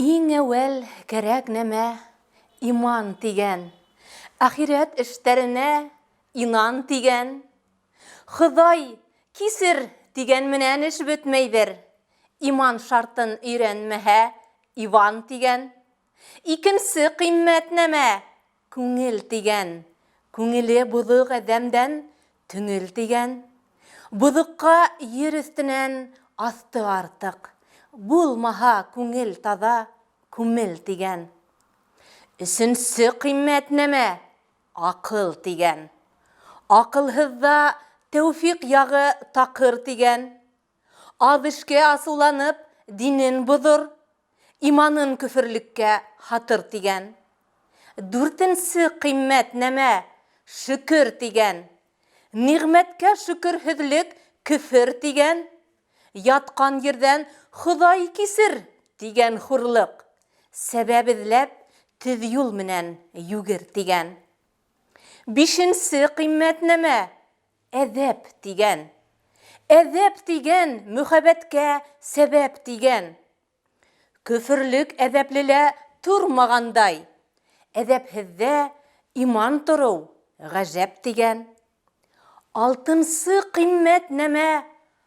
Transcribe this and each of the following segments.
Иң әуәл кәрәк нәмә иман тигән, ахирәт эштәренә инан тигән. Ходай кисер тигән менән эш бөтмәйдер, иман шартын өйрәнмәһә Иван тигән. Икенсе кыйммәт нәмә күңел тигән, күңеле бузык әдәмдән түңел тигән. Бузыкка ер өстенән асты артык, булмаһа күңел таза күмел тигән. Өченче кыйммәт нәмә акыл тигән. Акылһызда тәүфик ягы такыр тигән. Аз эшкә асуланып динен бозыр, иманын күферлеккә хатыр тигән. Дүртенче кыйммәт нәмә шөкер тигән. Нигъмәткә шөкерһезлек күфер тигән. Яткан ердән Ходай кисер тигән хурлык, сәбәп эзләп төз юл менән югер тигән. Бишенче кыйммәт нәмә әдәп тигән. Әдәп тигән мөхәббәткә сәбәп тигән. Күферлек әдәплелә тормагандай, әдәпһездә иман тору гаҗәп тигән. Алтынчы кыйммәт нәмә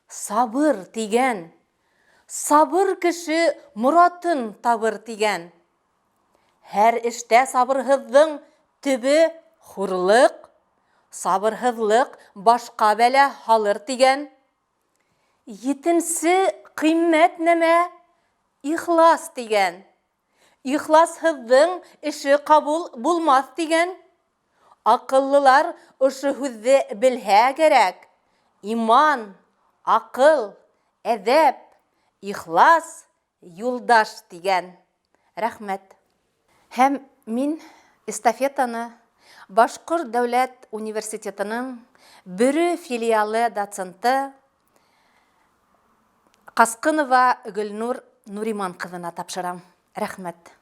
сабыр тигән. Сабыр кеше муратын табыр тигән. Һәр эштә сабырһыздың төбе хурлык, сабырһызлык башка бәлә халыр тигән. Етенче кыйммәт нәмә ихлас тигән. Ихласһыздың эше кабул булмас тигән. Акыллылар ошо һүзне белһә кирәк. Иман, акыл, әдәп, ихлас, юлдаш тигән. Рәхмәт. Һәм мин эстафетаны Башкорт дәүләт университетының Бөрө филиалы доценты Каскынова Гөлнур Нуриман кызына тапшырам. Рәхмәт.